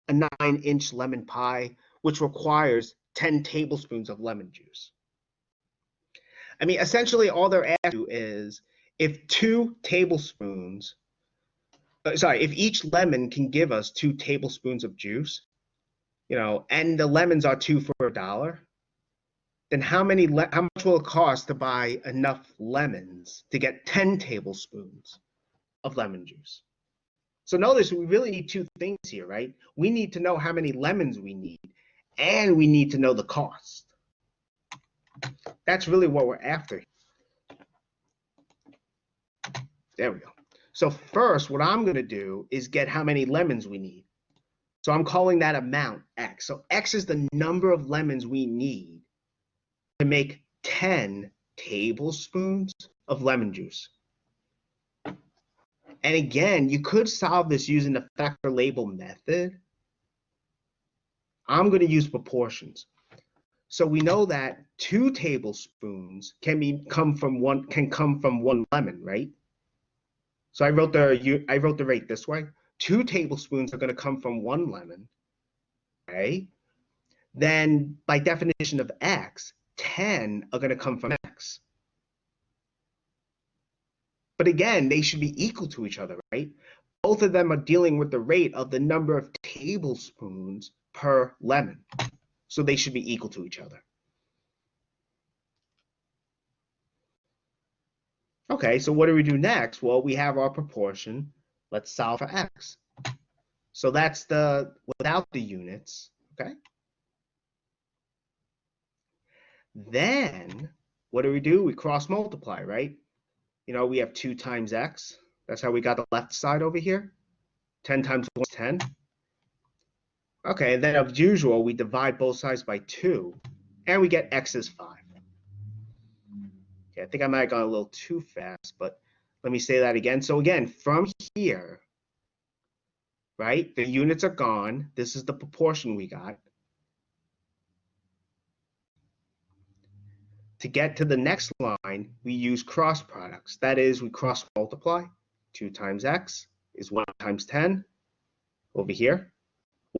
a 9-inch lemon pie, which requires 10 tablespoons of lemon juice. I mean, essentially all they're asking you is if if each lemon can give us 2 tablespoons of juice, and the lemons are 2 for $1, then how much will it cost to buy enough lemons to get 10 tablespoons of lemon juice? So notice we really need 2 things here, right? We need to know how many lemons we need, and we need to know the cost. That's really what we're after. There we go. So first, what I'm going to do is get how many lemons we need. So I'm calling that amount X. So X is the number of lemons we need to make 10 tablespoons of lemon juice. And again, you could solve this using the factor label method. I'm going to use proportions. So we know that 2 tablespoons can come from one lemon, right? So I wrote the rate this way. 2 tablespoons are going to come from 1 lemon, okay? Then by definition of X, 10 are going to come from X. But again, they should be equal to each other, right? Both of them are dealing with the rate of the number of tablespoons per lemon. So they should be equal to each other. Okay, so what do we do next? Well, we have our proportion. Let's solve for X. So that's without the units, okay? Then what do? We cross multiply, right? We have 2 times X. That's how we got the left side over here. 10 times 1 is 10. Okay, and then as usual, we divide both sides by 2, and we get X is 5. Okay, I think I might have gone a little too fast, but let me say that again. So again, from here, right, the units are gone. This is the proportion we got. To get to the next line, we use cross products. That is, we cross multiply. 2 times X is 1 times 10 over here.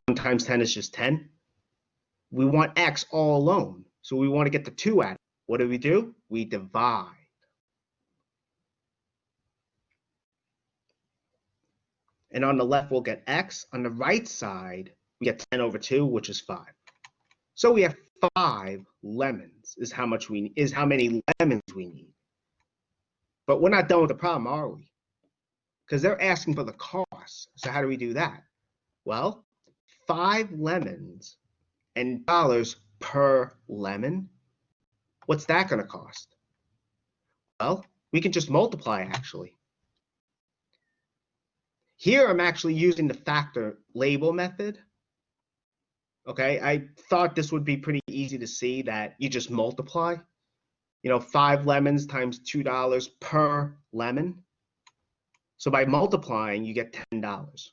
1 times 10 is just 10. We want X all alone, so we want to get the 2 out. What do? We divide. And on the left, we'll get X. On the right side, we get 10 over 2, which is 5. So we have 5 lemons is how many lemons we need. But we're not done with the problem, are we? Because they're asking for the cost. So how do we do that? Well, 5 lemons and dollars per lemon. What's that going to cost? Well, we can just multiply, actually. Here, I'm actually using the factor label method. Okay, I thought this would be pretty easy to see that you just multiply. 5 lemons times $2 per lemon. So by multiplying, you get $10.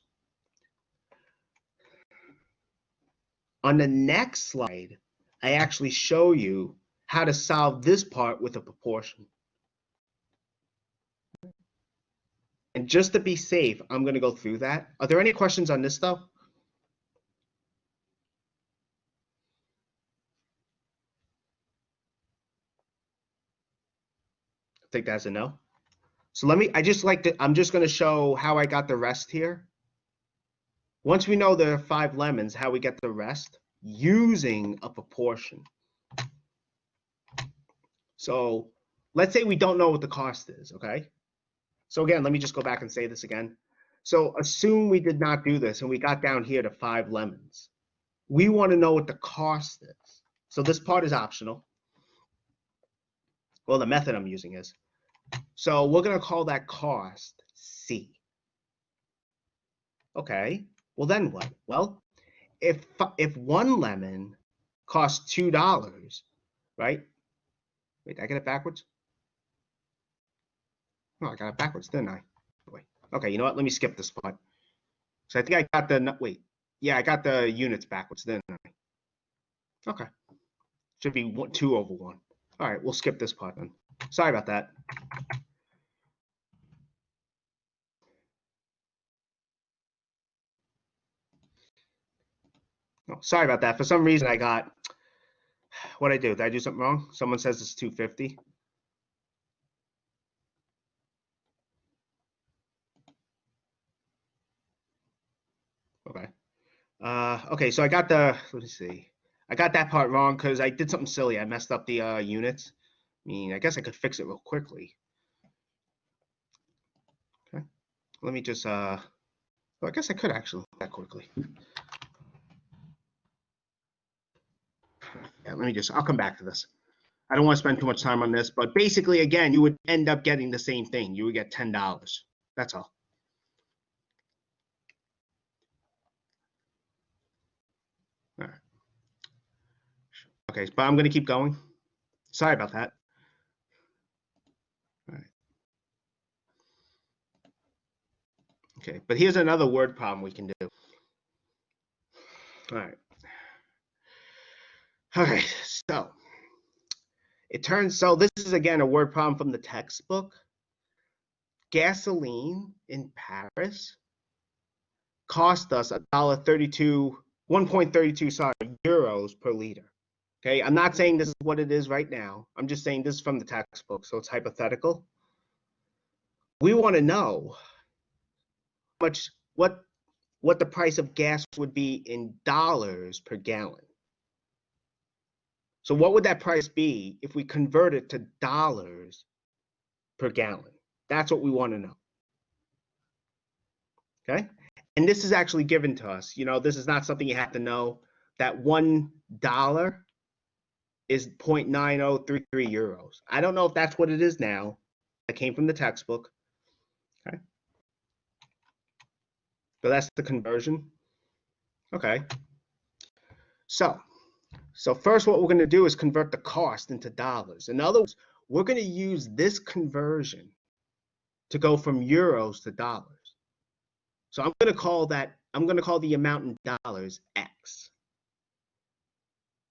On the next slide, I actually show you how to solve this part with a proportion. And just to be safe, I'm going to go through that. Are there any questions on this, though? I think that's a no. So I'm just going to show how I got the rest here. Once we know there are 5 lemons, how we get the rest using a proportion. So let's say we don't know what the cost is, okay? So again, let me just go back and say this again. So assume we did not do this and we got down here to 5 lemons. We want to know what the cost is. So this part is optional. Well, the method I'm using is. So we're going to call that cost C. Okay, well then what? Well, if 1 lemon costs $2, right? Wait, did I get it backwards? Oh, I got it backwards, didn't I? Wait. Okay, you know what? Let me skip this part. So I think I got I got the units backwards, didn't I? Okay. Should be 2 over 1. All right, we'll skip this part then. Sorry about that. Oh, sorry about that. For some reason, I got, what I do? Did I do something wrong? Someone says it's 250. Okay. Okay, so I got the, let me see. I got that part wrong because I did something silly. I messed up the units. I mean, I guess I could fix it real quickly. Okay. Let me just, well, I guess I could actually that quickly. Yeah, let me just, I'll come back to this. I don't want to spend too much time on this, but basically, again, you would end up getting the same thing. You would get $10. That's all. All right. Okay, but I'm going to keep going. Sorry about that. All right. Okay, but here's another word problem we can do. All right. Okay, so it turns, so this is again a word problem from the textbook. Gasoline in Paris cost us $1.32, 1.32, sorry, euros per liter. Okay, I'm not saying this is what it is right now. I'm just saying this is from the textbook, so it's hypothetical. We want to know much what the price of gas would be in dollars per gallon. So what would that price be if we convert it to dollars per gallon? That's what we want to know. Okay? And this is actually given to us. You know, this is not something you have to know. That $1 is 0.9033 euros. I don't know if that's what it is now. That came from the textbook. Okay. So that's the conversion. Okay. So first what we're going to do is convert the cost into dollars. In other words, we're going to use this conversion to go from euros to dollars. So I'm going to call the amount in dollars X.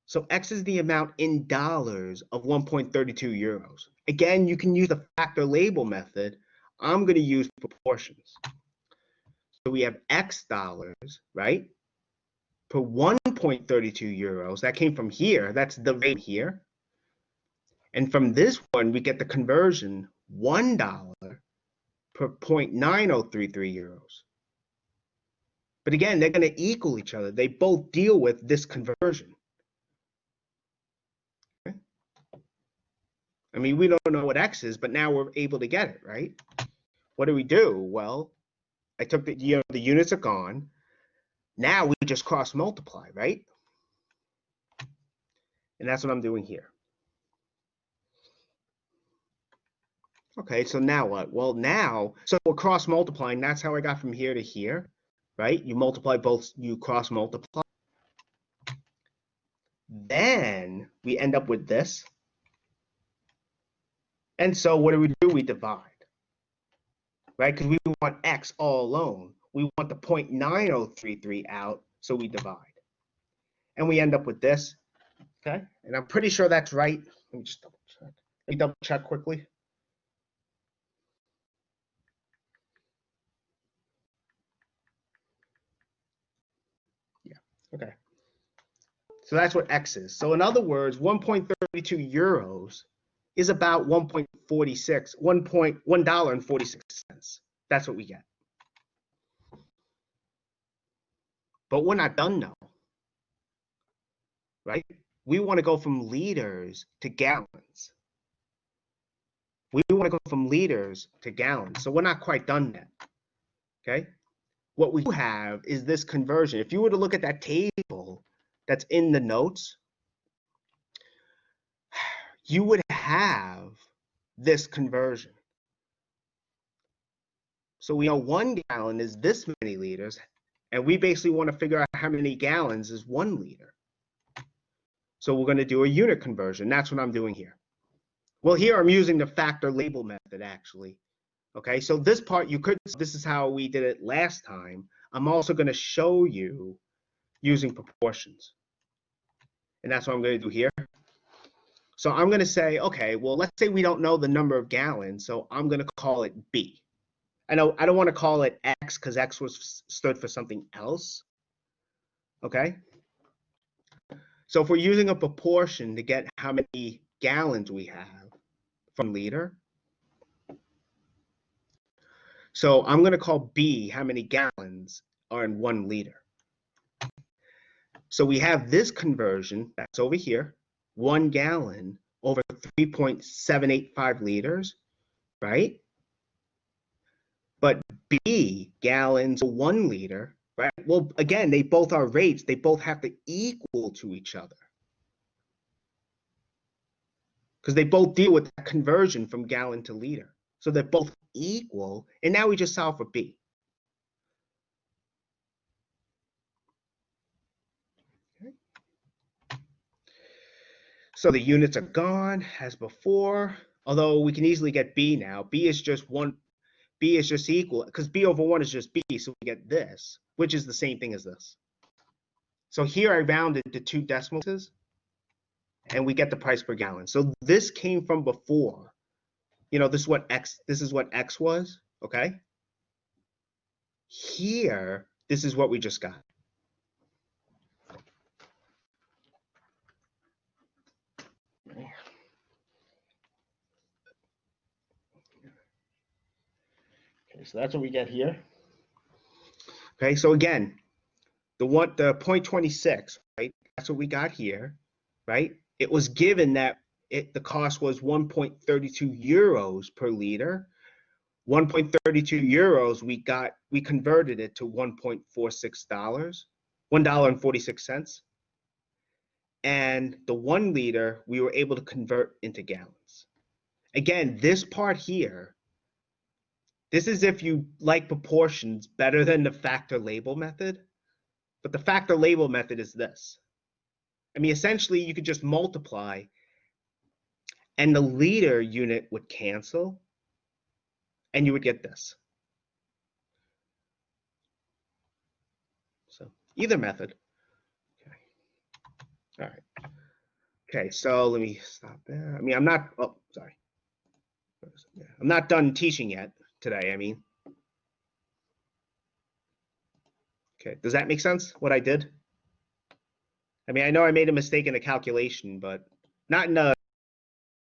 So X is the amount in dollars of 1.32 euros. Again, you can use the factor label method. I'm going to use proportions. So we have X dollars, right? Per 1.32 euros. That came from here. That's the rate here. And from this one, we get the conversion $1 per 0.9033 euros. But again, they're going to equal each other. They both deal with this conversion. Okay? I mean, we don't know what X is, but now we're able to get it, right? What do? Well, I took the units are gone. Now we just cross multiply, right? And that's what I'm doing here. Okay, so now what? Well, now, so we're cross multiplying. That's how I got from here to here, right? You multiply both, you cross multiply. Then we end up with this. And so what do? We divide, right? Because we want X all alone. We want the 0.9033 out, so we divide. And we end up with this, okay? And I'm pretty sure that's right. Let me just double check. Let me double check quickly. Yeah, okay. So that's what X is. So in other words, 1.32 euros is about 1.46, $1.46. That's what we get. But we're not done now, right? We want to go from liters to gallons. We want to go from liters to gallons. So we're not quite done yet, okay? What we do have is this conversion. If you were to look at that table that's in the notes, you would have this conversion. So we know 1 gallon is this many liters, and we basically want to figure out how many gallons is 1 liter. So we're going to do a unit conversion. That's what I'm doing here. Well, here I'm using the factor label method, actually. Okay, so this part this is how we did it last time. I'm also going to show you using proportions. And that's what I'm going to do here. So I'm going to say, okay, well, let's say we don't know the number of gallons, so I'm going to call it B. I don't want to call it X because X stood for something else. Okay? So if we're using a proportion to get how many gallons we have from liter, so I'm going to call B how many gallons are in 1 liter. So we have this conversion that's over here, 1 gallon over 3.785 liters, right? But B, gallons, 1 liter, right? Well, again, they both are rates. They both have to equal to each other, because they both deal with that conversion from gallon to liter. So they're both equal, and now we just solve for B. Okay. So the units are gone as before, although we can easily get B now. B is just equal, because B over 1 is just B, so we get this, which is the same thing as this. So here I rounded to 2 decimal places, and we get the price per gallon. So this came from before. You know, this is what X was, okay? Here, this is what we just got. Okay, so that's what we get here. Okay, so again, the 0.26, right? That's what we got here, right? It was given that the cost was 1.32 euros per liter. 1.32 euros, we converted it to $1.46, $1.46. And the 1 liter, we were able to convert into gallons. Again, this part here, this is if you like proportions better than the factor label method. But the factor label method is this. I mean, essentially, you could just multiply, and the liter unit would cancel, and you would get this. So either method. Okay. All right. Okay, so let me stop there. I mean, I'm not done teaching yet today, I mean. Okay, does that make sense, what I did? I mean, I know I made a mistake in the calculation, but not in the